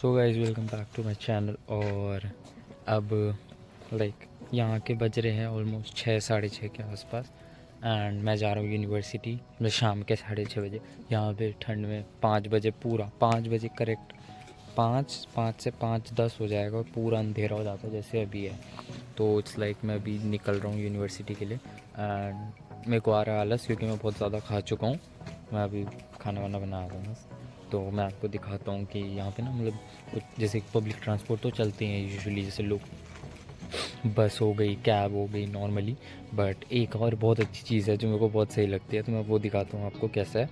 So guys welcome back to my channel. और अब यहाँ के बज रहे हैं ऑलमोस्ट 6 साढ़े 6 के आसपास। एंड मैं जा रहा हूँ यूनिवर्सिटी मतलब शाम के 6:30 बजे। यहाँ पे ठंड में 5 बजे पूरा 5 बजे करेक्ट 5 से 5:10 हो जाएगा और पूरा अंधेरा हो जाता है जैसे अभी है। तो इट्स मैं अभी निकल रहा हूँ यूनिवर्सिटी के लिए। एंड मेरे को आ रहा है आलस क्योंकि मैं बहुत ज़्यादा खा चुका हूँ। मैं अभी खाना वाना बना रहा हूँ बस। तो मैं आपको दिखाता हूँ कि यहाँ पे ना मतलब कुछ जैसे पब्लिक ट्रांसपोर्ट तो चलते हैं यूजुअली, जैसे लोग बस हो गई, कैब हो गई नॉर्मली। बट एक और बहुत अच्छी चीज़ है जो मेरे को बहुत सही लगती है, तो मैं वो दिखाता हूँ आपको कैसा है।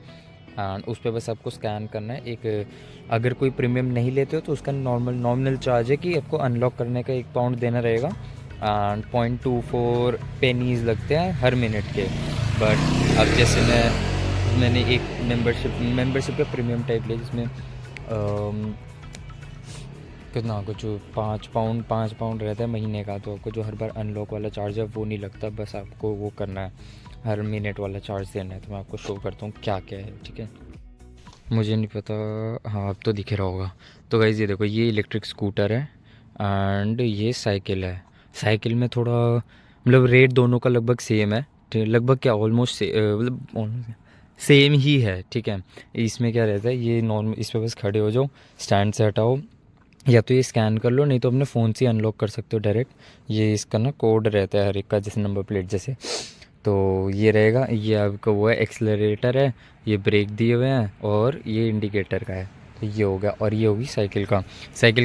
एंड उस पर बस आपको स्कैन करना है। एक अगर कोई प्रीमियम नहीं लेते हो तो उसका नॉमिनल चार्ज है कि आपको अनलॉक करने का £1 देना रहेगा। एंड 0.24 पेनीज़ लगते हैं हर मिनट के। बट अब जैसे मैंने एक मेंबरशिप का प्रीमियम टाइप लिया जिसमें कितना कुछ £5 रहता है महीने का। तो आपको जो हर बार अनलॉक वाला चार्ज है वो नहीं लगता, बस आपको वो करना है, हर मिनट वाला चार्ज देना है। तो मैं आपको शो करता हूँ क्या क्या है, ठीक है। मुझे नहीं पता, हाँ अब तो दिख रहा होगा। तो गाइस ये देखो, ये इलेक्ट्रिक स्कूटर है एंड ये साइकिल है। साइकिल में थोड़ा मतलब रेट दोनों का लगभग सेम है, लगभग क्या ऑलमोस्ट मतलब सेम ही है, ठीक है। इसमें क्या रहता है, ये नॉर्मल इस पर बस खड़े हो जाओ, स्टैंड से हटाओ, या तो ये स्कैन कर लो, नहीं तो अपने फ़ोन से अनलॉक कर सकते हो डायरेक्ट। ये इसका ना कोड रहता है हर एक का, जैसे नंबर प्लेट जैसे। तो ये रहेगा, ये आपका वो है एक्सेलरेटर है, ये ब्रेक दिए हुए हैं और ये इंडिकेटर का है। तो ये हो गया। और ये होगी साइकिल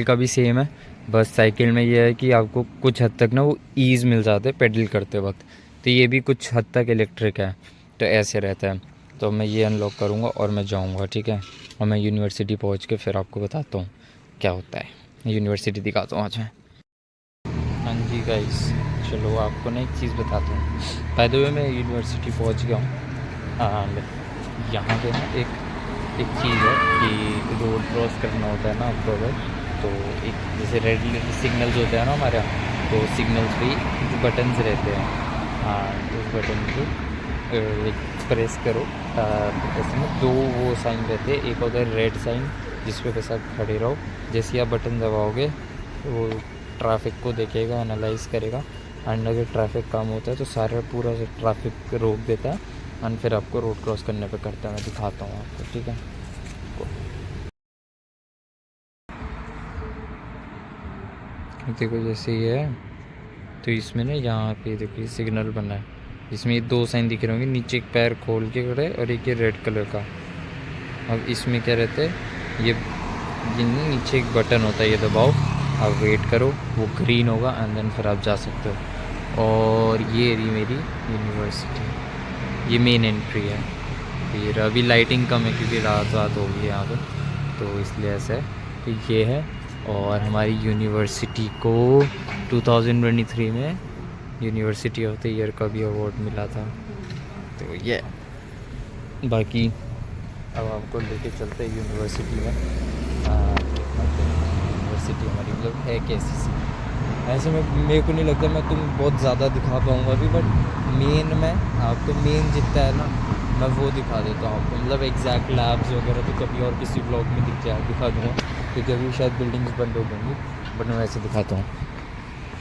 का भी सेम है। बस साइकिल में ये है कि आपको कुछ हद तक ना वो ईज़ मिल जाता है पेडल करते वक्त। तो ये भी कुछ हद तक इलेक्ट्रिक है, तो ऐसे रहता है। तो मैं ये अनलॉक करूँगा और मैं जाऊँगा, ठीक है। और मैं यूनिवर्सिटी पहुँच के फिर आपको बताता हूँ क्या होता है। यूनिवर्सिटी दिखाता हूँ आज मैं। हाँ जी गाइस, चलो आपको ना एक चीज़ बताता हूँ। बाय द वे मैं यूनिवर्सिटी पहुँच गया हूँ। एंड यहाँ पे ना एक चीज़ है कि रोड क्रॉस करना होता है ना आपको अगर, तो एक जैसे रेड सिग्नल्स होते हैं ना हमारे यहाँ, तो सिग्नल्स पे जो बटन्स रहते हैं, हाँ उस बटन को प्रेस करो। ऐसे में दो वो साइन रहते हैं, एक होता है रेड साइन जिस पे बस आप खड़े रहो। जैसे ही आप बटन दबाओगे वो ट्रैफिक को देखेगा, एनालाइज करेगा। एंड अगर ट्रैफिक कम होता है तो सारा पूरा ट्रैफिक रोक देता है एंड फिर आपको रोड क्रॉस करने पे करता है। मैं दिखाता हूँ आपको, ठीक है। देखो जैसे ये है, तो इसमें ना यहाँ पे देखो ये सिग्नल बना है, इसमें ये दो साइन दिख रहे होंगे, नीचे एक पैर खोल के खड़े और एक ये रेड कलर का। अब इसमें क्या रहता है, ये नीचे एक बटन होता है, ये दबाओ, आप वेट करो, वो ग्रीन होगा एंड देन फिर आप जा सकते हो। और ये रही मेरी यूनिवर्सिटी, ये मेन एंट्री है। फिर अभी लाइटिंग कम है क्योंकि रात हो गई है यहाँ पे, तो इसलिए ऐसा है। तो ये है। और हमारी यूनिवर्सिटी को 2023 में यूनिवर्सिटी ऑफ द ईयर का भी अवार्ड मिला था। तो ये बाकी अब आपको लेके चलते हैं यूनिवर्सिटी में। यूनिवर्सिटी हमारी मतलब है कैसी सी, ऐसे में मेरे को नहीं लगता मैं तुम बहुत ज़्यादा दिखा पाऊँगा अभी। बट में आपको मेन जितना है ना मैं वो दिखा देता हूँ आपको, मतलब एग्जैक्ट लैब्स वगैरह तो कभी और किसी ब्लॉग में दिखा दूँगा क्योंकि अभी शायद बिल्डिंग्स बंद हो गई, बट मैं वैसे दिखाता हूँ।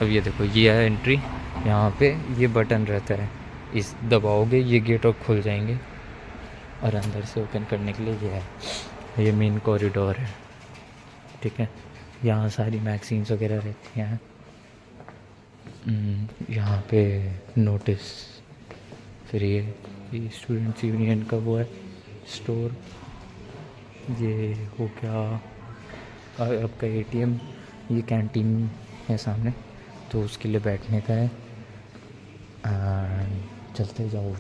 अब ये देखो, ये है एंट्री। यहाँ पे ये बटन रहता है, इस दबाओगे ये गेट और खुल जाएंगे। और अंदर से ओपन करने के लिए ये है, ये मेन कॉरिडोर है, ठीक है। यहाँ सारी मैगजीन्स वगैरह रहती हैं। यहाँ पे नोटिस, फिर ये स्टूडेंट्स यूनियन का वो है स्टोर। ये हो क्या आपका एटीएम, ये कैंटीन है सामने, तो उसके लिए बैठने का है। चलते जाओ।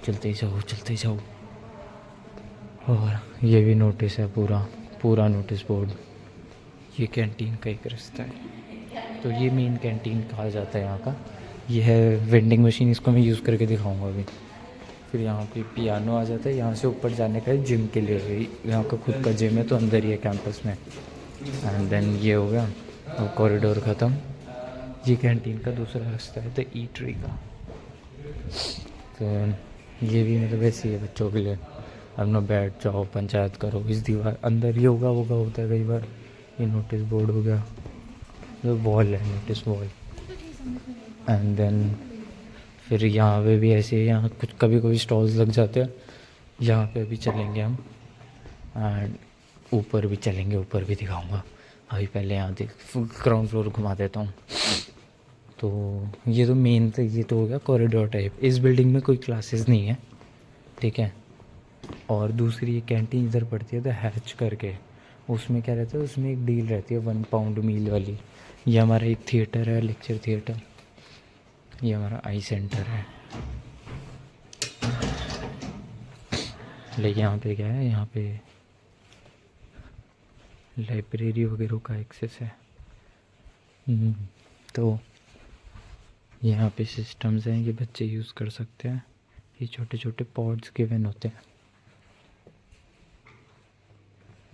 और ये भी नोटिस है, पूरा नोटिस बोर्ड। ये कैंटीन का एक रास्ता है, तो ये मेन कैंटीन कहा जाता है यहाँ का। ये है वेंडिंग मशीन, इसको मैं यूज़ करके दिखाऊंगा अभी। फिर यहाँ पे पियानो आ जाता है। यहाँ से ऊपर जाने का है जिम के लिए, यहाँ का खुद का जिम है तो अंदर ही है कैंपस में। एंड देन ये हो गया, और कॉरिडोर ख़त्म। ये कैंटीन का दूसरा रास्ता है, तो ईटरी का। तो ये भी मतलब ऐसे ही है बच्चों के लिए, अपना बैठ जाओ, पंचायत करो। इस दीवार अंदर योगा वोगा होता है कई बार, ये नोटिस बोर्ड हो गया, जो वॉल है नोटिस वॉल। एंड देन फिर यहाँ पे भी ऐसे ही, यहाँ कुछ कभी कभी स्टॉल्स लग जाते हैं। यहाँ पे भी चलेंगे हम, एंड ऊपर भी चलेंगे, ऊपर भी दिखाऊंगा। अभी पहले यहाँ देख ग्राउंड फ्लोर घुमा देता हूँ। तो ये तो मेन, तो ये तो हो गया कॉरिडोर टाइप। इस बिल्डिंग में कोई क्लासेस नहीं है, ठीक है। और दूसरी ये कैंटीन इधर पड़ती है द हैच करके, उसमें क्या रहता है, उसमें एक डील रहती है 1 पाउंड मील वाली। ये हमारा एक थिएटर है, लेक्चर थिएटर। ये हमारा आई सेंटर है। लेकिन यहाँ पे क्या है, यहाँ पे लाइब्रेरी वगैरह का एक्सेस है। तो यहाँ पे सिस्टम्स हैं, ये बच्चे यूज़ कर सकते हैं। ये छोटे छोटे पॉड्स गिवन होते हैं।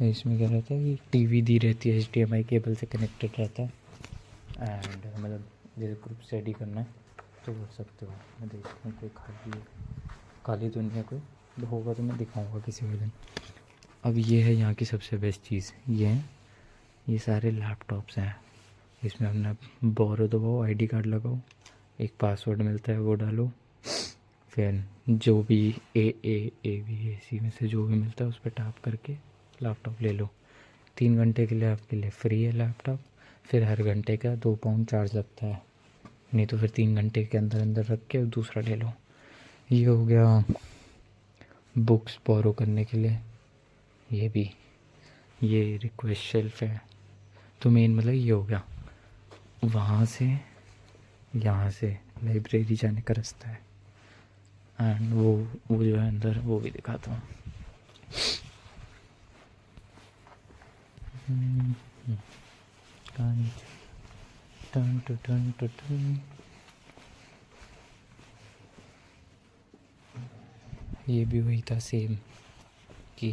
इसमें क्या रहता है कि टीवी दी रहती है, HDMI केबल से कनेक्टेड रहता है। एंड मतलब जैसे ग्रुप स्टडी करना है तो कर सकते हो। मैं देखता हूँ कोई खाली तो नहीं है, कोई होगा तो मैं दिखाऊंगा किसी भी दिन। अब ये है यहाँ की सबसे बेस्ट चीज़, ये सारे लैपटॉप्स हैं। इसमें अपना बोरो दबाओ, ID कार्ड लगाओ, एक पासवर्ड मिलता है वो डालो, फिर जो भी AAABAC में से जो भी मिलता है उस पर टैप करके लैपटॉप ले लो। 3 घंटे के लिए आपके लिए फ्री है लैपटॉप। फिर हर घंटे का 2 पाउंड चार्ज लगता है, नहीं तो फिर 3 घंटे के अंदर अंदर रख के दूसरा ले लो। ये हो गया बुक्स बोरो करने के लिए। ये भी, ये रिक्वेस्ट शेल्फ है। तो मेन मतलब ये हो गया, वहाँ से यहाँ से लाइब्रेरी जाने का रास्ता है। एंड वो जो है अंदर, वो भी दिखाता हूँ। टन टन टन टन। ये भी वही था सेम, कि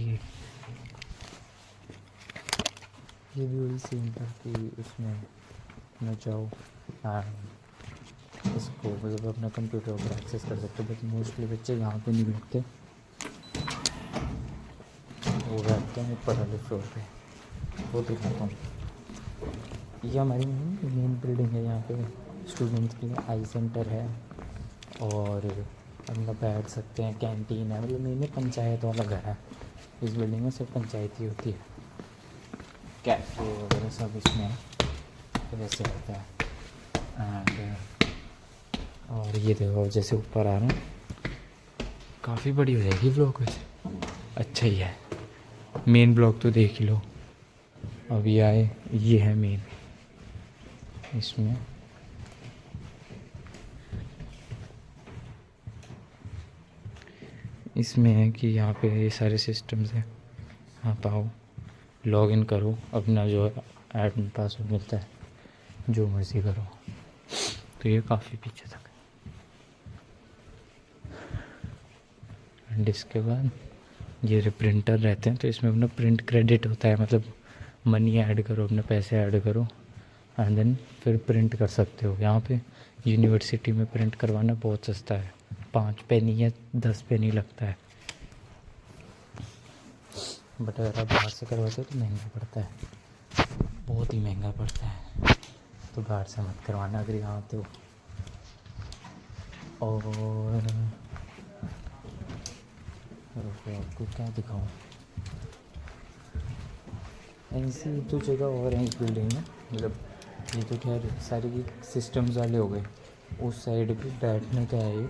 ये भी वही सेम था कि उसमें न जाओ इसको मतलब अपना कंप्यूटर पर एक्सेस कर सकते हो। बट मोस्टली बच्चे यहाँ पे नहीं बैठते, वो बैठते हैं ऊपर वाले फ्लोर पे। वो दिखाता हूँ। ये हमारी मेन बिल्डिंग है। यहाँ पे स्टूडेंट्स के लिए आई सेंटर है और अपना बैठ सकते हैं। कैंटीन है, मतलब मेन पंचायत वाला घर है। इस बिल्डिंग में सिर्फ पंचायत ही होती है, कैफ़े वगैरह सब इसमें है, तो वैसे रहता है। एंड और ये देखो, जैसे ऊपर आ रहा हूँ, काफ़ी बड़ी हो जाएगी ब्लॉक वैसे। अच्छा ही है, मेन ब्लॉक तो देख ही लो। अब ये आए, ये है मेन। इसमें है कि यहाँ पे ये सारे सिस्टम्स हैं। आप आओ, लॉग इन करो, अपना जो है एडमिन पासवर्ड मिलता है, जो मर्ज़ी करो। तो ये काफ़ी पीछे तक है। एंड इसके बाद ये प्रिंटर रहते हैं, तो इसमें अपना प्रिंट क्रेडिट होता है, मतलब मनी ऐड करो, अपने पैसे ऐड करो एंड देन फिर प्रिंट कर सकते हो। यहाँ पे यूनिवर्सिटी में प्रिंट करवाना बहुत सस्ता है, 5 पेनी या 10 पेनी लगता है। बट अगर आप बाहर से करवाते हो तो महंगा पड़ता है, बहुत ही महंगा पड़ता है। तो बाहर से मत करवाना अगर यहाँ आते हो। और आपको क्या दिखाऊँ, ऐसी तो जगह और है इस बिल्डिंग में। मतलब ये तो खैर सारी की सिस्टम्स वाले हो गए। उस साइड पे बैठने का है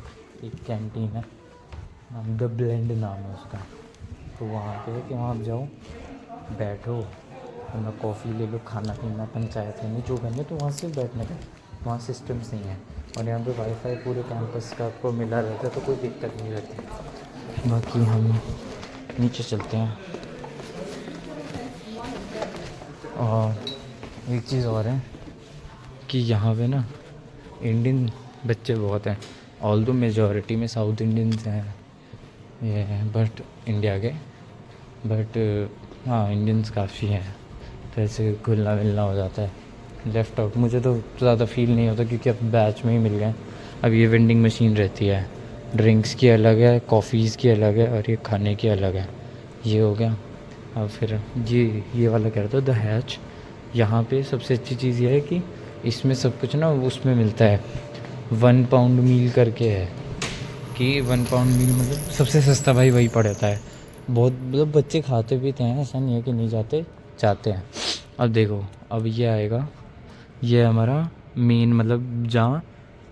एक कैंटीन है, द ब्लेंड नाम है उसका। तो वहाँ पे है कि वहाँ आप जाओ, बैठो, अपना कॉफ़ी ले लो, खाना पीना, पंचायत लेनी, जो करनी, तो वहाँ से बैठने का। वहाँ सिस्टम्स नहीं है। और यहाँ पे वाईफाई पूरे कैंपस का आपको मिला रहता है, तो कोई दिक्कत नहीं रहती। बाकी हम नीचे चलते हैं। और एक चीज़ और है कि यहाँ पे ना इंडियन बच्चे बहुत हैं। ऑल्दो मेजॉरिटी में साउथ इंडियंस हैं ये, बट इंडिया के, बट हाँ इंडियंस काफ़ी हैं। तो ऐसे घुलना मिलना हो जाता है। लेफ़्ट आउट मुझे तो ज़्यादा फील नहीं होता, क्योंकि अब बैच में ही मिल गए। अब ये वेंडिंग मशीन रहती है, ड्रिंक्स की अलग है, कॉफ़ीज़ की अलग है, और ये खाने की अलग है। ये हो गया। अब फिर ये वाला कह रहा था द हैच, यहाँ पे सबसे अच्छी चीज़ ये है कि इसमें सब कुछ ना उसमें मिलता है, 1 पाउंड मील करके है कि 1 पाउंड मील मतलब सबसे सस्ता भाई वही पड़ता है। बहुत मतलब बच्चे खाते पीते हैं, ऐसा नहीं है कि नहीं जाते, जाते हैं। अब देखो, अब ये आएगा, ये हमारा मेन मतलब जहाँ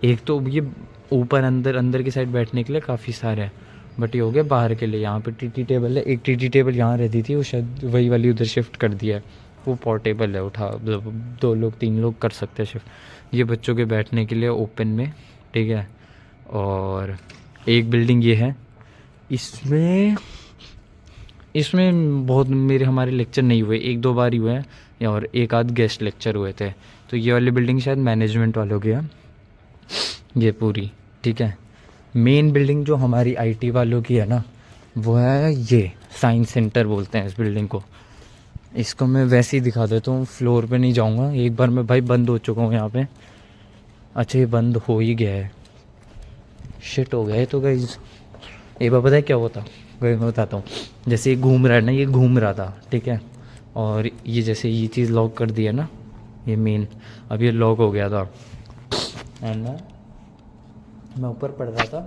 एक तो ये ऊपर अंदर अंदर की साइड बैठने के लिए काफ़ी सारे हैं, बट ये हो गया बाहर के लिए। यहाँ पे टीटी टेबल है, एक टीटी टेबल यहाँ रहती थी, वो शायद वही वाली उधर शिफ्ट कर दिया है। वो पोर्टेबल है, उठा मतलब 2 लोग 3 लोग कर सकते हैं शिफ्ट। ये बच्चों के बैठने के लिए ओपन में, ठीक है। और एक बिल्डिंग ये है, इसमें इसमें बहुत मेरे हमारे लेक्चर नहीं हुए, 1-2 बार ही हुए हैं और एक आध गेस्ट लेक्चर हुए थे। तो ये वाली बिल्डिंग शायद मैनेजमेंट वालों की है, ये पूरी, ठीक है। मेन बिल्डिंग जो हमारी आईटी वालों की है ना, वो है ये साइंस सेंटर बोलते हैं इस बिल्डिंग को। इसको मैं वैसे ही दिखा देता हूँ, फ्लोर पे नहीं जाऊँगा, एक बार मैं भाई बंद हो चुका हूँ यहाँ पे। अच्छा ये बंद हो ही गया है, शिट हो गया है। तो गाइस एक बार पता है क्या होता, मैं बताता हूँ। जैसे ये घूम रहा है ना, ये घूम रहा था, ठीक है। और ये जैसे ये चीज़ लॉक कर दिया ना, ये मेन, अब ये लॉक हो गया था। एंड मैं ऊपर पढ़ रहा था,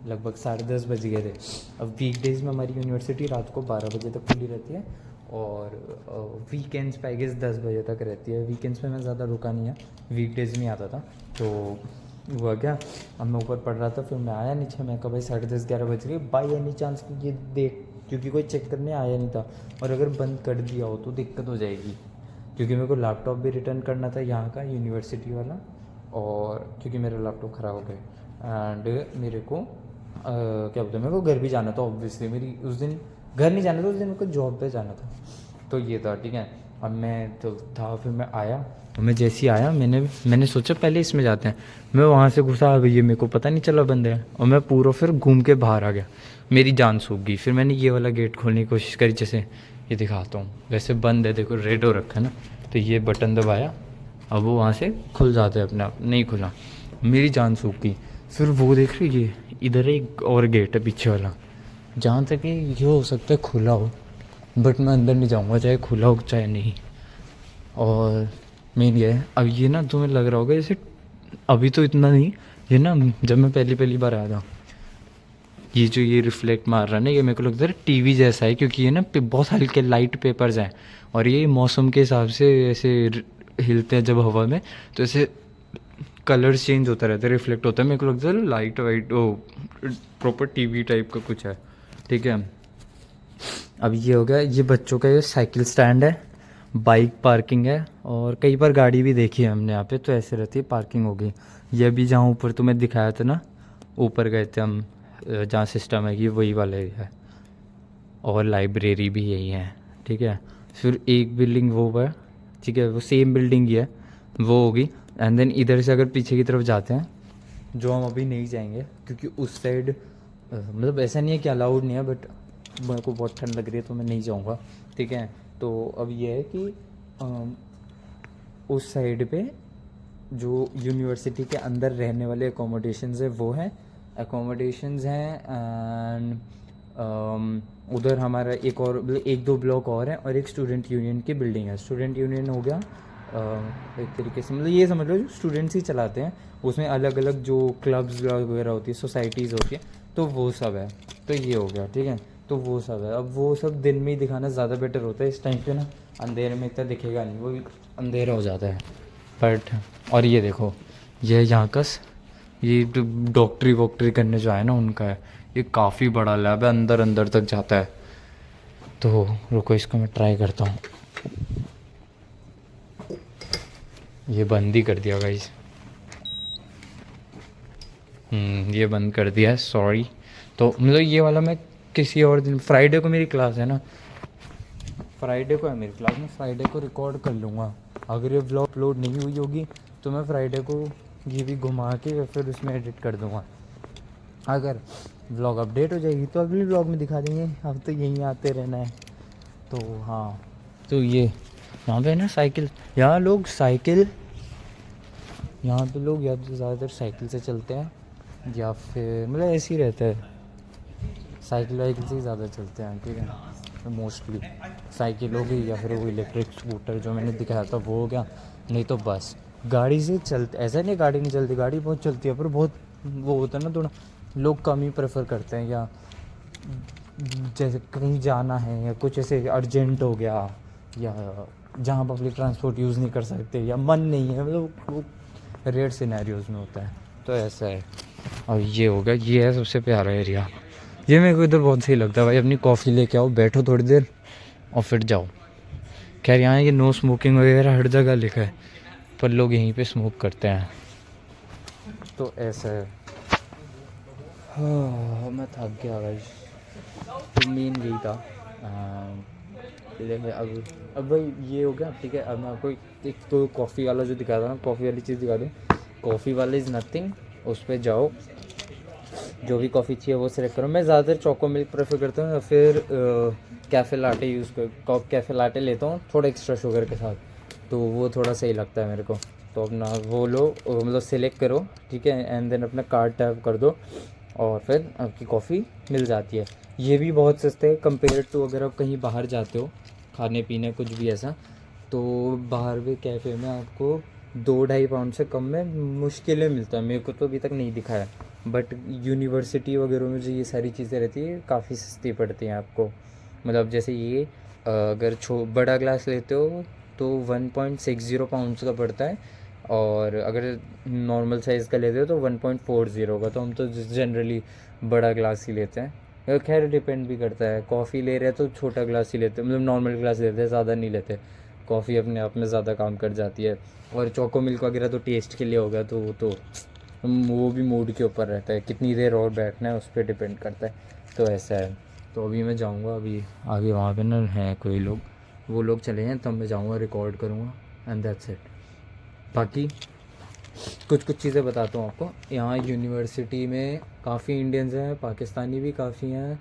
लगभग 10:30 बज गए थे। अब वीकडेज़ में हमारी यूनिवर्सिटी रात को 12 बजे तक खुली रहती है, और वीकेंड्स पे आई गेस 10 बजे तक रहती है। वीकेंड्स पे मैं ज़्यादा रुका नहीं है, वीकडेज़ में आता था। तो हुआ क्या, अब मैं ऊपर पढ़ रहा था, फिर मैं आया नीचे, मैं कहा भाई 10:30-11 बज गए, बाई एनी चांस ये देख, क्योंकि कोई चेक करने आया नहीं था, और अगर बंद कर दिया हो तो दिक्कत हो जाएगी, क्योंकि मेरे को लैपटॉप भी रिटर्न करना था यहाँ का यूनिवर्सिटी वाला, और क्योंकि मेरा लैपटॉप ख़राब हो गया। एंड मेरे को क्या बोलते हैं, मेरे को घर भी जाना था ऑब्वियसली, मेरी उस दिन घर नहीं जाना था, उस दिन मेरे को जॉब पे जाना था। तो ये था, ठीक है। अब मैं तो था, फिर मैं आया, और मैं जैसे ही आया मैंने सोचा पहले इसमें जाते हैं। मैं वहाँ से घुसा, अब ये मेरे को पता नहीं चला बंद है, और मैं पूरा फिर घूम के बाहर आ गया, मेरी जान सूख गई। फिर मैंने ये वाला गेट खोलने की कोशिश करी, जैसे ये दिखाता हूँ, वैसे बंद है, देखो रेड हो रखा है ना, तो ये बटन दबाया, अब वो वहाँ से खुल जाते हैं अपने आप, नहीं खुला, मेरी जान सूख गई। फिर वो देख रही, ये इधर एक और गेट है पीछे वाला, जहाँ तक ये हो सकता है खुला हो, बट मैं अंदर नहीं जाऊँगा चाहे खुला हो चाहे नहीं। और मेन ये है, अब ये ना तुम्हें लग रहा होगा जैसे अभी तो इतना नहीं, ये ना जब मैं पहली बार आया था, ये जो ये रिफ्लेक्ट मार रहा है ना, ये मेरे को लगता है टीवी जैसा है, क्योंकि ये ना बहुत हल्के लाइट पेपर्स हैं, और ये मौसम के हिसाब से ऐसे हिलते हैं जब हवा में, तो ऐसे कलर्स चेंज होता रहता है, रिफ्लेक्ट होता है। मेरे को लगता है लाइट वाइट वो प्रॉपर टीवी टाइप का कुछ है, ठीक है। अब ये हो गया, ये बच्चों का ये साइकिल स्टैंड है, बाइक पार्किंग है, और कई बार गाड़ी भी देखी है हमने यहाँ पे, तो ऐसे रहती है, पार्किंग हो गई। ये भी जहाँ ऊपर तुम्हें दिखाया था ना, ऊपर गए थे हम, जहाँ सिस्टम है कि वही वाला एरिया है, और लाइब्रेरी भी यही है, ठीक है। फिर एक बिल्डिंग वो है, ठीक है, वो सेम बिल्डिंग ही है, वो होगी। एंड देन इधर से अगर पीछे की तरफ जाते हैं, जो हम अभी नहीं जाएंगे, क्योंकि उस साइड मतलब ऐसा नहीं है कि अलाउड नहीं है, बट मेरे को बहुत ठंड लग रही है तो मैं नहीं जाऊँगा, ठीक है। तो अब ये है कि उस साइड पे जो यूनिवर्सिटी के अंदर रहने वाले अकोमोडेशंस है वो हैं, अकोमोडेशंस हैं। एंड उधर हमारा एक और मतलब 1-2 ब्लॉक और हैं, और एक स्टूडेंट यूनियन की बिल्डिंग है। स्टूडेंट यूनियन हो गया एक तरीके से, मतलब ये समझ लो जो स्टूडेंट्स ही चलाते हैं, उसमें अलग अलग जो क्लब्स वगैरह होती है, सोसाइटीज़ होती है, तो वो सब है। तो ये हो गया, ठीक है, तो वो सब है। अब वो सब दिन में ही दिखाना ज़्यादा बेटर होता है, इस टाइम पे ना अंधेरे में इतना दिखेगा नहीं, वो भी अंधेरा हो जाता है। बट और ये देखो, ये यहाँ का ये डॉक्टरी वॉक्टरी करने जो आए ना उनका है, ये काफ़ी बड़ा लैब है, अंदर अंदर तक जाता है। तो रुको, इसको मैं ट्राई करता हूँ। ये बंद ही कर दिया गाइस, ये बंद कर दिया है, सॉरी। तो मतलब ये वाला मैं किसी और दिन, फ्राइडे को मेरी क्लास है ना, फ्राइडे को है मेरी क्लास, मैं फ्राइडे को रिकॉर्ड कर लूँगा। अगर ये व्लॉग अपलोड नहीं हुई होगी तो मैं फ्राइडे को ये भी घुमा के फिर उसमें एडिट कर दूँगा। अगर व्लॉग अपडेट हो जाएगी तो अगली व्लॉग में दिखा देंगे, अब तो यहीं आते रहना है। तो हाँ, तो ये यहाँ पे ना साइकिल, यहाँ लोग साइकिल, यहाँ पे लोग या तो ज़्यादातर साइकिल से चलते हैं, या फिर मतलब ऐसे ही रहता है, साइकिल वाइकिल से ही ज़्यादा चलते हैं, ठीक है। मोस्टली साइकिल हो गई या फिर वो इलेक्ट्रिक स्कूटर जो मैंने दिखाया था वो हो गया, नहीं तो बस गाड़ी से चलते। ऐसा नहीं गाड़ी नहीं चलती, गाड़ी बहुत चलती है, पर बहुत वो होता है ना, थोड़ा लोग कम ही प्रेफर करते हैं, या जैसे कहीं जाना है या कुछ ऐसे अर्जेंट हो गया, या जहाँ पब्लिक ट्रांसपोर्ट यूज़ नहीं कर सकते या मन नहीं है, मतलब वो रेयर सिनेरियोज में होता है, तो ऐसा है। और ये हो गया, ये है सबसे प्यारा एरिया, ये मेरे को इधर बहुत सही लगता है भाई। अपनी कॉफ़ी लेके आओ, बैठो थोड़ी देर और फिर जाओ। खैर यहाँ ये नो स्मोकिंग वगैरह हर जगह लिखा है, पर लोग यहीं पे स्मोक करते हैं, तो ऐसा है। हाँ मैं थक गया भाई, तो मेन यही था। देखिए अब भाई ये हो गया ठीक है। अब मैं आपको एक तो कॉफ़ी वाला जो दिखा था ना, कॉफ़ी वाली चीज़ दिखा दूँ। कॉफ़ी वाला इज़ नथिंग, उस पर जाओ, जो भी कॉफ़ी चाहिए वो सिलेक्ट करो। मैं ज़्यादातर चोको मिल्क प्रेफर करता हूँ, या फिर कैफ़े लाटे यूज़ कर कैफ़े लाटे लेता हूँ थोड़ा एक्स्ट्रा शुगर के साथ, तो वो थोड़ा सही लगता है मेरे को। तो अपना वो लो, मतलब सिलेक्ट करो ठीक है, एंड देन अपना कार्ड टैप कर दो और फिर आपकी कॉफ़ी मिल जाती है। ये भी बहुत सस्ते है कंपेयर टू अगर आप कहीं बाहर जाते हो खाने पीने कुछ भी ऐसा, तो बाहर भी कैफ़े में आपको 2-2.5 पाउंड से कम में मुश्किलें मिलता है। मेरे को तो अभी तक नहीं दिखा है, बट यूनिवर्सिटी वगैरह में जो ये सारी चीज़ें रहती है काफ़ी सस्ती पड़ती हैं आपको। मतलब जैसे ये अगर बड़ा ग्लास लेते हो तो 1.60 पाउंड्स का पड़ता है, और अगर नॉर्मल साइज़ का लेते हो तो 1.40 का। तो हम तो जनरली बड़ा ग्लास ही लेते हैं। खैर डिपेंड भी करता है, कॉफ़ी ले रहे हैं तो छोटा ग्लास ही लेते हैं, मतलब नॉर्मल ग्लास लेते हैं, ज़्यादा नहीं लेते। कॉफ़ी अपने आप में ज़्यादा काम कर जाती है। और चोको मिल्क वगैरह तो टेस्ट के लिए होगा, तो वो भी मूड के ऊपर रहता है, कितनी देर और बैठना है उस पर डिपेंड करता है, तो ऐसा है। तो अभी मैं जाऊँगा, अभी आगे वहाँ पे ना हैं कोई लोग, वो लोग चले हैं तब मैं जाऊँगा, रिकॉर्ड करूँगा, एंड दैट्स इट। बाकी कुछ चीज़ें बताता हूँ आपको। यहाँ यूनिवर्सिटी में काफ़ी इंडियंस हैं, पाकिस्तानी भी काफ़ी हैं,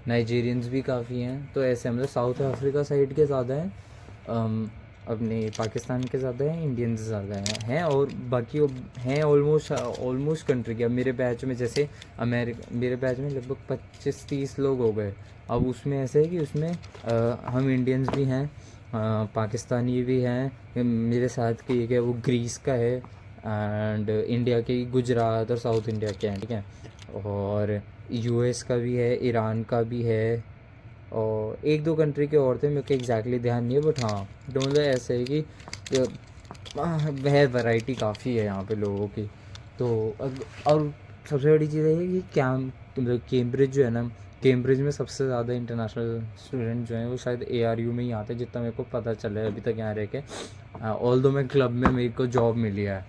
नाइजीरियंस भी काफ़ी हैं, तो ऐसे मतलब साउथ अफ्रीका साइड के ज़्यादा हैं, अपने पाकिस्तान के ज़्यादा हैं, इंडियंस ज़्यादा हैं, और बाकी वो हैं ऑलमोस्ट कंट्री के। अब मेरे बैच में जैसे मेरे बैच में लगभग 25-30 लोग हो गए। अब उसमें ऐसे है कि उसमें हम इंडियंस भी हैं, पाकिस्तानी भी हैं, मेरे साथ के एक है वो ग्रीस का है, एंड इंडिया के गुजरात और साउथ इंडिया के हैं ठीक है, और यूएस का भी है, ईरान का भी है, और 1-2 कंट्री के और थे, मेरे को एग्जैक्टली ध्यान नहीं है, बट हाँ मतलब ऐसे है कि वह वैरायटी काफ़ी है यहाँ पे लोगों की। तो और सबसे बड़ी चीज़ है कि मतलब कैम्ब्रिज जो है ना, कैम्ब्रिज में सबसे ज़्यादा इंटरनेशनल स्टूडेंट जो हैं वो शायद ARU में ही आते हैं, जितना मेरे को पता चला है अभी तक यहाँ रह के। ऑल्दो मैं क्लब में मेरे को जॉब मिली है,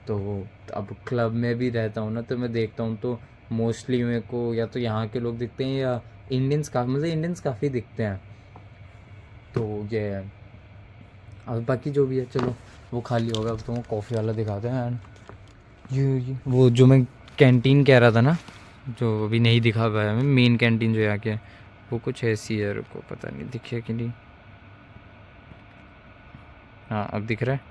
तो अब क्लब में भी रहता हूँ ना, तो मैं देखता हूँ तो मोस्टली मेरे को या तो यहाँ के लोग दिखते हैं या इंडियंस काफ़ी दिखते हैं, तो ये है। अब बाकी जो भी है चलो वो खाली होगा, अब तो वो कॉफ़ी वाला दिखाते हैं। एंड ये वो जो मैं कैंटीन कह रहा था ना, जो अभी नहीं दिखा पाया मैं, मेन कैंटीन जो यहाँ के है, वो कुछ ऐसी है, को पता नहीं दिखे कि नहीं। हाँ अब दिख रहा है,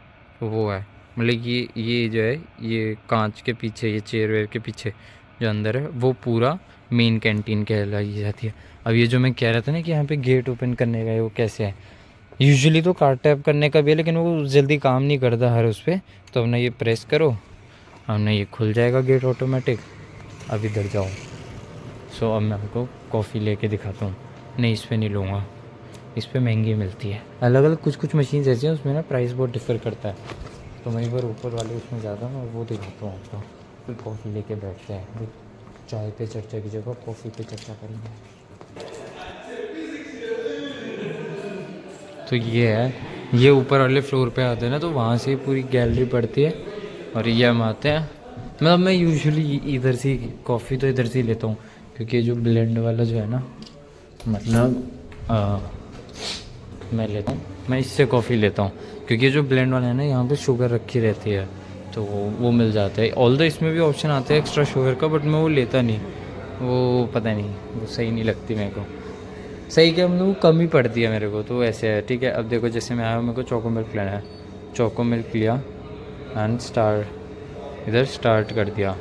तो वो है, मतलब ये जो है ये कांच के पीछे, ये चेयर वेयर के पीछे जो अंदर है वो पूरा मेन कैंटीन कहलाई जाती है। अब ये जो मैं कह रहा था ना कि यहाँ पे गेट ओपन करने का है, वो कैसे है, यूजुअली तो कार्ड टैप करने का भी है, लेकिन वो जल्दी काम नहीं करता हर उस पर। तो अब ना ये प्रेस करो, अब ना ये खुल जाएगा गेट ऑटोमेटिक। अब इधर जाओ। सो अब मैं आपको कॉफ़ी लेके दिखाता हूँ। नहीं इस पर नहीं लूँगा, इस पर महंगी मिलती है। अलग अलग कुछ मशीन्स ऐसी हैं उसमें ना प्राइस बहुत डिफ़र करता है, तो वहीं पर ऊपर वाले उसमें ज़्यादा मैं वो दिखाता हूँ आपको। फिर कॉफ़ी लेके बैठते हैं, चाय पे चर्चा की जगह कॉफ़ी पे चर्चा करेंगे। तो ये है, ये ऊपर वाले फ्लोर पे आते हैं ना, तो वहाँ से पूरी गैलरी पड़ती है, और ये हम आते हैं। मतलब मैं यूजुअली इधर से कॉफ़ी तो इधर से ही लेता हूँ, क्योंकि जो ब्लेंड वाला जो है ना, मतलब मैं लेता हूँ, मैं इससे कॉफ़ी लेता हूँ, क्योंकि जो ब्लेंड वाला है ना यहाँ पे शुगर रखी रहती है, तो वो मिल जाता है। ऑल्दो इसमें भी ऑप्शन आता है एक्स्ट्रा शुगर का, बट मैं वो लेता नहीं, वो पता नहीं, वो सही नहीं लगती मेरे को। सही क्या मतलब वो कम ही पड़ती है मेरे को, तो ऐसे है ठीक है। अब देखो जैसे मैं आया हूँ, मेरे को चोको मिल्क लेना है, चोको मिल्क लिया एंड इधर स्टार्ट कर दिया।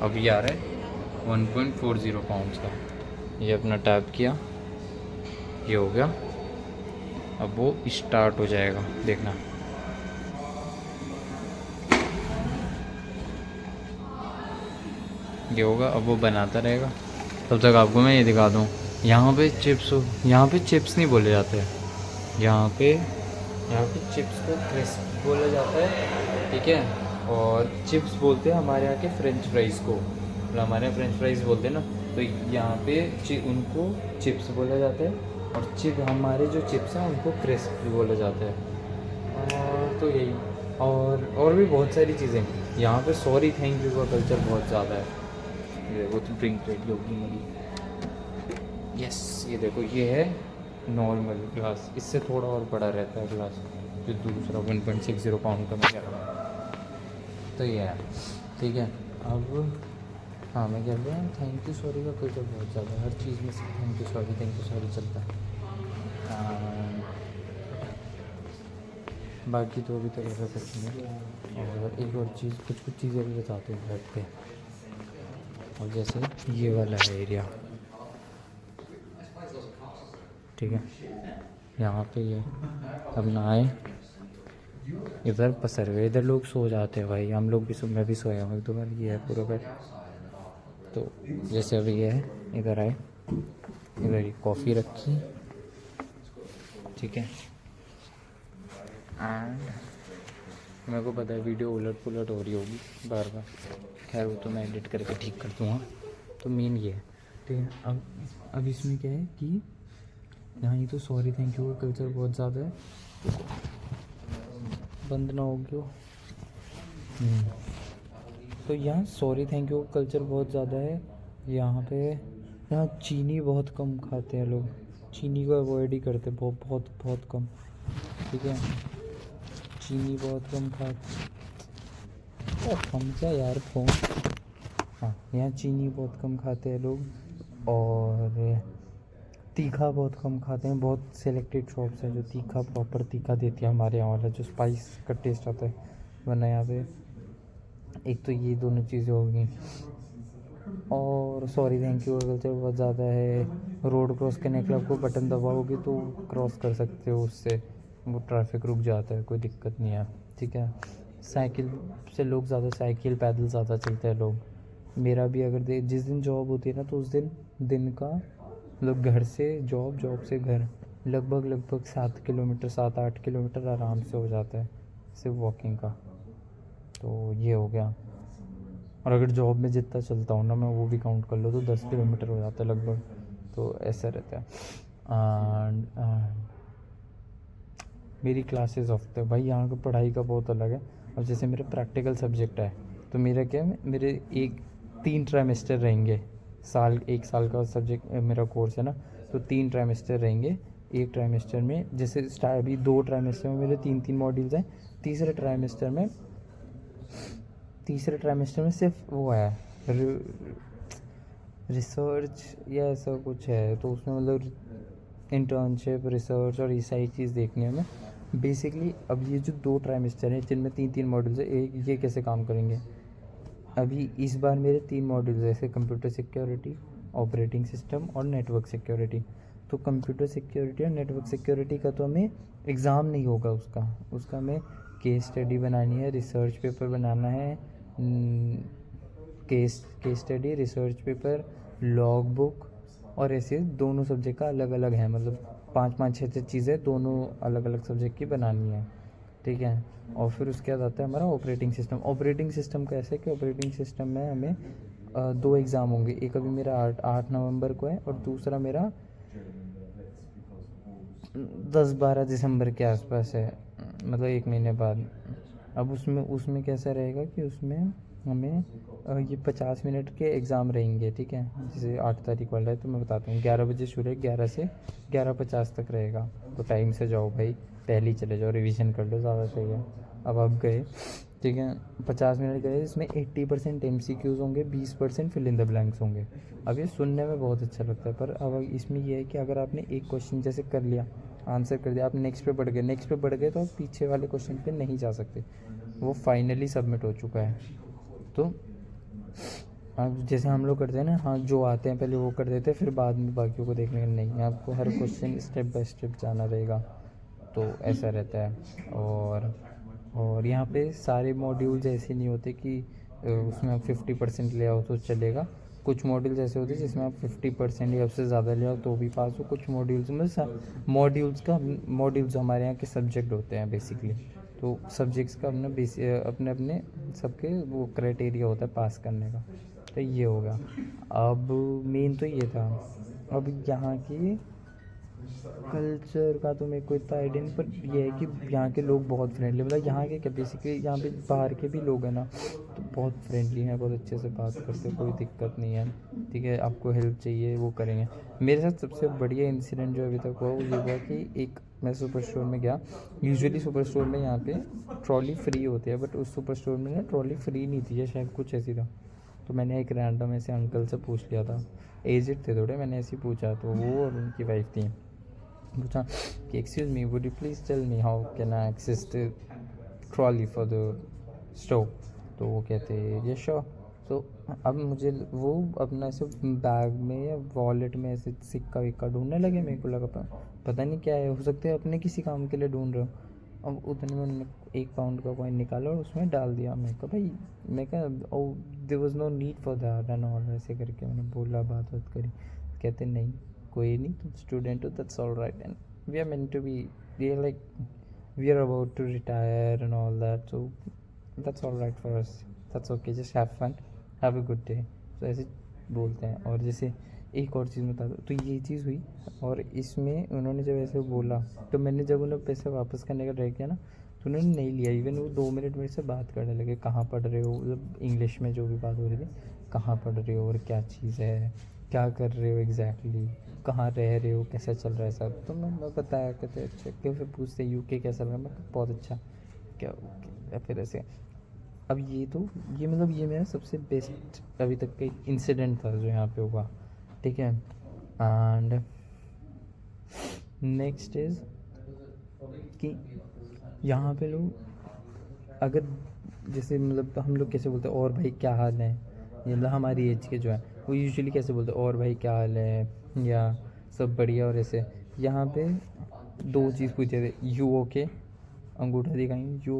अब ये आ रहा है 1.40 पाउंड्स का। ये अपना टैप किया, ये हो गया। अब वो स्टार्ट हो जाएगा, देखना। ये होगा, अब वो बनाता रहेगा। तब तक आपको मैं ये दिखा दूँ, यहाँ पे चिप्स नहीं बोले जाते हैं, यहाँ पे चिप्स को क्रिस्प बोला जाता है, ठीक है। और चिप्स बोलते हैं हमारे यहाँ के फ्रेंच फ्राइज़ को, मतलब हमारे यहाँ फ्रेंच फ्राइज़ बोलते हैं ना, तो यहाँ पे उनको चिप्स बोला जाता है। और हमारे जो चिप्स हैं उनको क्रिस्प बोला जाता है। और तो यही, और भी बहुत सारी चीज़ें यहाँ पे। सॉरी थैंक यू का कल्चर बहुत ज़्यादा है। ये देखो, तो ड्रिंक रेडी होगी मेरी। यस, ये देखो, ये है नॉर्मल ग्लास, इससे थोड़ा और बड़ा रहता है ग्लास, जो दूसरा 1.60 पाउंड का मैं कह रहा हूँ। तो ये है, ठीक है। अब हाँ, मैं कह रहा हूँ थैंक यू सॉरी का कल्चर बहुत ज़्यादा है, हर चीज़ में से थैंक यू सॉरी चलता है। बाकी तो अभी तक ऐसा कुछ नहीं है। और एक और चीज़, कुछ चीज़ें भी बताते हैं बैठ पे। और जैसे ये वाला है एरिया, ठीक है, यहाँ पे ये अब नहाए, इधर पसर गए, इधर लोग सो जाते हैं भाई, हम लोग भी मैं भी सोया हूँ एक दो बार। ये है पूरा बेड। तो जैसे अभी ये है, इधर आए, इधर ही कॉफ़ी रखी, ठीक है। एंड मेरे को पता है वीडियो उलट पुलट हो रही होगी बार बार, खैर वो तो मैं एडिट करके ठीक कर दूँगा। तो मेन ये है, ठीक है। अब इसमें क्या है कि यहाँ ही तो सॉरी थैंक यू का कल्चर बहुत ज़्यादा है। बंद ना हो गया। तो यहाँ सॉरी थैंक यू का कल्चर बहुत ज़्यादा है यहाँ पे। यहाँ चीनी बहुत कम खाते हैं लोग, चीनी को अवॉइड ही करते हैं, बहुत बहुत बहुत कम, ठीक है। चीनी बहुत कम खाते, हम क्या यार फोन। हाँ, यहाँ चीनी बहुत कम खाते हैं लोग। और तीखा बहुत कम खाते हैं, बहुत सिलेक्टेड शॉप्स हैं जो तीखा प्रॉपर तीखा देती है, हमारे यहाँ वाला जो स्पाइस का टेस्ट आता है, वरना यहाँ पे एक तो ये दोनों चीज़ें हो गई। और सॉरी थैंक यू कल्चर बहुत ज़्यादा है। रोड क्रॉस करने के लिए आपको बटन दबाओगे तो क्रॉस कर सकते हो, उससे वो ट्रैफिक रुक जाता है, कोई दिक्कत नहीं है, ठीक है। साइकिल से लोग ज़्यादा, साइकिल पैदल ज़्यादा चलते हैं लोग। मेरा भी अगर जिस दिन जॉब होती है ना, तो उस दिन का मतलब घर से जॉब से घर लगभग 7 किलोमीटर आराम से हो जाता है, सिर्फ वॉकिंग का। तो ये हो गया। और अगर जॉब में जितना चलता हूँ ना मैं, वो भी काउंट कर लो तो 10 किलोमीटर हो जाता है लगभग। तो ऐसा रहता है। मेरी क्लासेस ऑफ है भाई, यहाँ का पढ़ाई का बहुत अलग है। अब जैसे मेरा प्रैक्टिकल सब्जेक्ट है, तो मेरा क्या है, मेरे 3 ट्राइमेस्टर रहेंगे, एक साल का सब्जेक्ट मेरा कोर्स है ना, तो 3 ट्राइमेस्टर रहेंगे। एक ट्राइमेस्टर में जैसे अभी 2 ट्राइमेस्टर में मेरे 3 मॉड्यूल्स हैं। तीसरे ट्राइमेस्टर में सिर्फ वो है रिसर्च या ऐसा कुछ है, तो उसमें मतलब इंटर्नशिप, रिसर्च और ये सारी चीज़ देखनी है हमें बेसिकली। अब ये जो 2 ट्राइमेस्टर हैं जिनमें 3 मॉड्यूल्स है, ये कैसे काम करेंगे। अभी इस बार मेरे 3 मॉड्यूल्स जैसे कंप्यूटर सिक्योरिटी, ऑपरेटिंग सिस्टम और नेटवर्क सिक्योरिटी। तो कंप्यूटर सिक्योरिटी और नेटवर्क सिक्योरिटी का तो हमें एग्ज़ाम नहीं होगा, उसका हमें केस स्टडी बनानी है, रिसर्च पेपर बनाना है, case study, research paper, log book, और ऐसे दोनों सब्जेक्ट का अलग अलग है, मतलब 5 6 चीज़ें दोनों अलग अलग सब्जेक्ट की बनानी है, ठीक है। और फिर उसके बाद आता है हमारा ऑपरेटिंग सिस्टम कैसे कि ऑपरेटिंग सिस्टम में हमें 2 एग्ज़ाम होंगे। एक अभी मेरा 8 नवंबर को है और दूसरा मेरा 10-12 दिसंबर के आसपास है, मतलब 1 महीने बाद। अब उसमें कैसा रहेगा कि उसमें हमें ये 50 मिनट के एग्ज़ाम रहेंगे, ठीक है। जैसे 8 तारीख वाला है तो मैं बताता हूँ, 11 बजे शुरू है, 11 से 11:50 तक रहेगा। तो टाइम से जाओ भाई, पहले ही चले जाओ, रिवीजन कर लो, ज़्यादा सही है। अब आप गए, ठीक है, 50 मिनट गए, इसमें 80% MCQs होंगे, 20% फिल इन द ब्लैंक्स होंगे। अब ये सुनने में बहुत अच्छा लगता है, पर अब इसमें यह है कि अगर आपने एक क्वेश्चन जैसे कर लिया, आंसर कर दिया, आप नेक्स्ट पे बढ़ गए तो आप पीछे वाले क्वेश्चन पे नहीं जा सकते, वो फाइनली सबमिट हो चुका है। तो अब जैसे हम लोग करते हैं ना, हाँ जो आते हैं पहले वो कर देते हैं, फिर बाद में बाकियों को देखने का नहीं, आपको हर क्वेश्चन स्टेप बाय स्टेप जाना रहेगा, तो ऐसा रहता है। और यहाँ पे सारे मॉड्यूल्स ऐसे नहीं होते कि उसमें आप 50% ले आओ तो चलेगा। कुछ मॉड्यूल्स ऐसे होते हैं जिसमें आप 50% या उससे ज़्यादा ले आओ तो भी पास हो। कुछ मॉड्यूल्स में मॉड्यूल्स हमारे यहाँ के सब्जेक्ट होते हैं बेसिकली, तो सब्जेक्ट्स का अपने अपने सबके वो क्राइटेरिया होता है पास करने का। तो ये हो गया। अब मेन तो ये था। अब यहाँ की कल्चर का तो मेरे को इतना आइडिया नहीं, पर ये है कि यहाँ के लोग बहुत फ्रेंडली, मतलब यहाँ के क्या बेसिकली यहाँ पे बाहर के भी लोग हैं ना, तो बहुत फ्रेंडली हैं, बहुत अच्छे से बात करते हैं, कोई दिक्कत नहीं है। ठीक है, आपको हेल्प चाहिए वो करेंगे। मेरे साथ सबसे बढ़िया इंसिडेंट जो अभी तक हुआ वो ये हुआ कि एक मैं सुपर स्टोर में गया। यूजुअली सुपर स्टोर में यहाँ पे ट्रॉली फ्री होती है, बट उस सुपर स्टोर में ना ट्रॉली फ्री नहीं थी, या शायद कुछ ऐसी था। तो मैंने एक रैंडम ऐसे अंकल से पूछ लिया था, एजिड थे थोड़े, मैंने ऐसे ही पूछा, तो वो और उनकी वाइफ थी। पूछा कि excuse me, would you please tell me how can I access the trolley for the stove. तो वो कहते ये श्योर। तो अब मुझे वो अपना ऐसे बैग में या वॉलेट में ऐसे सिक्का विक्का ढूंढने लगे। मेरे को लगा पता नहीं क्या है, हो सकता है अपने किसी काम के लिए ढूंढ रहे हो। अब उतने में उन्होंने 1 पाउंड का कॉइन निकाला और उसमें डाल दिया। मैं कहा भाई, मैं कहा oh there was no need for that and all, ऐसे करके मैंने बोला, बात करी। कहते नहीं, कोई नहीं, तुम स्टूडेंट हो, that's all right, and we are meant to be, we are like we are about to retire and all that, so that's all right for us, that's okay, just have fun, have a good day. तो ऐसे बोलते हैं। और जैसे एक और चीज़ बता दो, तो ये चीज़ हुई। और इसमें उन्होंने जब ऐसे बोला, तो मैंने जब उन्हें पैसे वापस करने का ट्राई किया ना, तो उन्होंने नहीं लिया। इवन वो 2 मिनट मेरे से बात करने लगे, कहाँ पढ़ रहे हो, मतलब इंग्लिश में जो भी बात हो रही थी, कहाँ पढ़ रहे हो और क्या चीज़ है, क्या कर रहे हो एग्जैक्टली, कहाँ रह रहे हो, कैसा चल रहा है सब। तो मैं बताया, कहते अच्छा, क्यों, फिर पूछते यूके कैसा चल रहा है, मैं बहुत अच्छा, क्या ओके, फिर ऐसे। अब ये मतलब ये मेरा सबसे बेस्ट अभी तक का इंसिडेंट था जो यहाँ पे हुआ। ठीक है, एंड नेक्स्ट इज़ कि यहाँ पे लोग अगर जैसे मतलब हम लोग कैसे बोलते हैं, और भाई क्या हाल है, ये मतलब हमारी एज के जो है वो यूजुअली कैसे बोलते हैं, और भाई क्या हाल है, या सब बढ़िया। और ऐसे यहाँ पे 2 चीज़ पूछे थे, यू ओके, अंगूठा दिखाएंगे, यू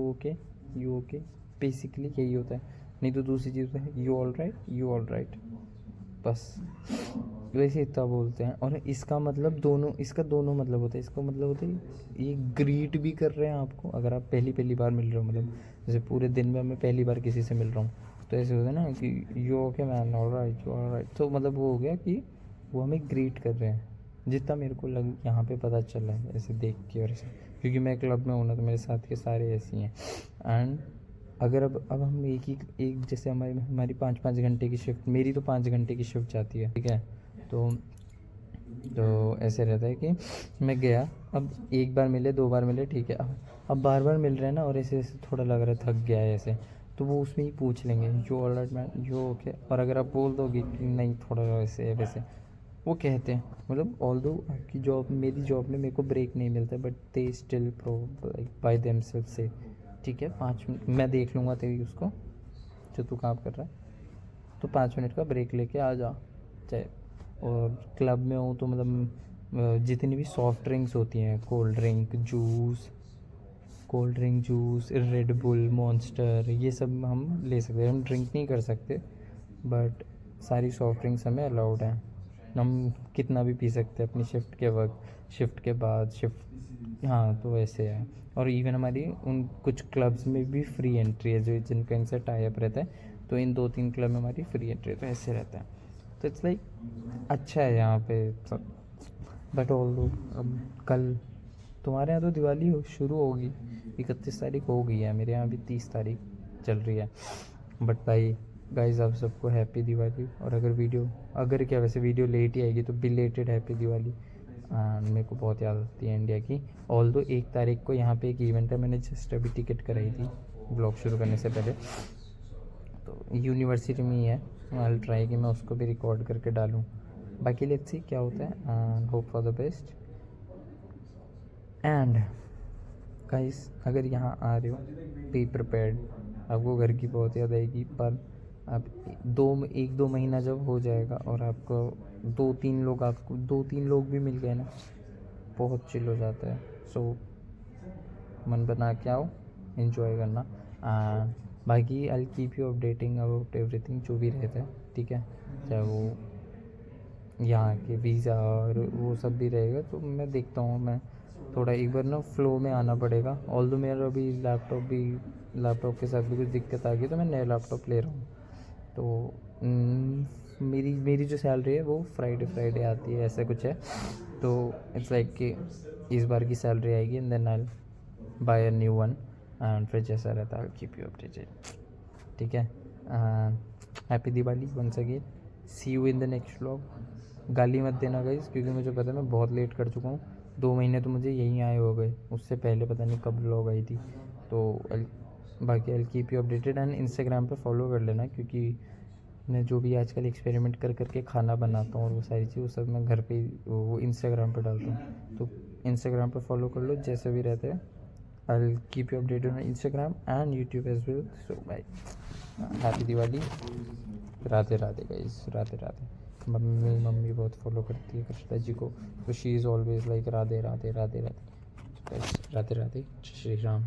ओके, बेसिकली यही होता है। नहीं तो दूसरी चीज़ है you all right, you all right, बस वैसे इतना बोलते हैं। और इसका दोनों मतलब होता है। इसका मतलब होता है ये ग्रीट भी कर रहे हैं आपको, अगर आप पहली पहली बार मिल रहे हो, मतलब जैसे पूरे दिन में मैं पहली बार किसी से मिल रहा हूँ, तो ऐसे होता है ना कि you okay man, all right, you all right, तो मतलब वो हो गया कि वो हमें ग्रीट कर रहे हैं। जितना मेरे को यहाँ पे पता चला है ऐसे देख के, और ऐसे क्योंकि मैं क्लब में हूँ ना, तो मेरे साथ के सारे ऐसे हैं। एंड अगर अब हम एक जैसे हमारी 5-5 घंटे की शिफ्ट, मेरी तो 5 घंटे की शिफ्ट जाती है। ठीक है, तो ऐसे रहता है कि मैं गया, अब 1 बार मिले, 2 बार मिले, ठीक है, अब बार बार मिल रहे हैं ना, और ऐसे ऐसे थोड़ा लग रहा है थक गया है ऐसे, तो वो उसमें ही पूछ लेंगे you all right man, you okay. और अगर आप बोल दोगे कि नहीं थोड़ा वैसे वैसे, वो कहते हैं, मतलब ऑल्दो आपकी जॉब, मेरी जॉब में मेरे को ब्रेक नहीं मिलता, but they still pro like by themself से, ठीक है 5 मिनट मैं देख लूँगा तेरी उसको जो तू काम कर रहा है, तो 5 मिनट का ब्रेक लेके आ जा। चाहे और क्लब में हूँ तो मतलब जितनी भी सॉफ्ट ड्रिंक्स होती हैं, cold drink juice, red bull, monster, ये सब हम ले सकते हैं। हम ड्रिंक नहीं कर सकते, बट सारी सॉफ्ट ड्रिंक्स हमें अलाउड हैं। हम कितना भी पी सकते हैं अपनी शिफ्ट के वक्त, शिफ्ट के बाद, शिफ्ट, हाँ तो ऐसे है। और इवन हमारी उन कुछ क्लब्स में भी फ्री एंट्री है, जो जिनका इनसे टाई अप रहता है, तो इन 2-3 क्लब में हमारी फ्री एंट्री है, तो ऐसे रहता है। तो इट्स लाइक अच्छा है यहाँ पे सब। बट ऑल दो अब कल तुम्हारे यहाँ तो दिवाली शुरू होगी, 31 तारीख हो गई है, मेरे यहाँ भी 30 तारीख चल रही है। बट भाई गाइस, आप सबको हैप्पी दिवाली। और अगर क्या वैसे वीडियो लेट ही आएगी, तो बिलेटेड हैप्पी दिवाली। एंड मेरे को बहुत याद आती है इंडिया की। ऑल दो 1 तारीख को यहाँ पे एक इवेंट है, मैंने जस्ट अभी टिकट कराई थी ब्लॉग शुरू करने से पहले, तो यूनिवर्सिटी में ही है। आई ट्राई कि मैं उसको भी रिकॉर्ड करके डालूँ। बाकी लेट्स सी क्या होता है, and hope for the best. And guys, अगर यहाँ आ रहे हो, बी प्रिपेयर्ड, आपको घर की बहुत याद आएगी, पर अब 1-2 महीना जब हो जाएगा और आपको 2-3 लोग भी मिल गए ना, बहुत चिल हो जाता है। सो मन बना के आओ, एंजॉय करना। बाकी आई keep you updating about everything जो भी रहता है, ठीक है। चाहे वो यहाँ के वीज़ा और वो सब भी रहेगा, तो मैं देखता हूँ। मैं थोड़ा एक बार ना फ़्लो में आना पड़ेगा। ऑल्दो मेरा अभी लैपटॉप के साथ भी कुछ दिक्कत आ गई, तो मैं नया लैपटॉप ले रहा हूँ। तो मेरी जो सैलरी है वो फ्राइडे आती है, ऐसा कुछ है। तो इट्स लाइक कि इस बार की सैलरी आएगी and then I buy a new one, एंड फिर जैसा रहता है आई कीप यू अपडेटेड, ठीक है। Happy Diwali once again, see you in the next vlog. गाली मत देना गाइस, क्योंकि मुझे पता है मैं बहुत लेट कर चुका हूँ। 2 महीने तो मुझे यहीं आए हो गए, उससे पहले पता नहीं कब व्लॉग आई थी। तो बाकी आई keep you updated, and Instagram पे फॉलो कर लेना, क्योंकि मैं जो भी आजकल एक्सपेरिमेंट करके खाना बनाता हूँ और वो सारी चीज़, वो सब मैं घर पे वो इंस्टाग्राम पे डालता हूँ। तो इंस्टाग्राम पे फॉलो कर लो, जैसे भी रहते हैं। I keep you updated on Instagram and YouTube as well. So bye, happy Diwali, Radhe Radhe guys, Radhe Radhe. Mummy बहुत फॉलो करती है कृष्णा जी को, तो she is always like Radhe Radhe Radhe Radhe. Radhe Radhe, Shri Ram.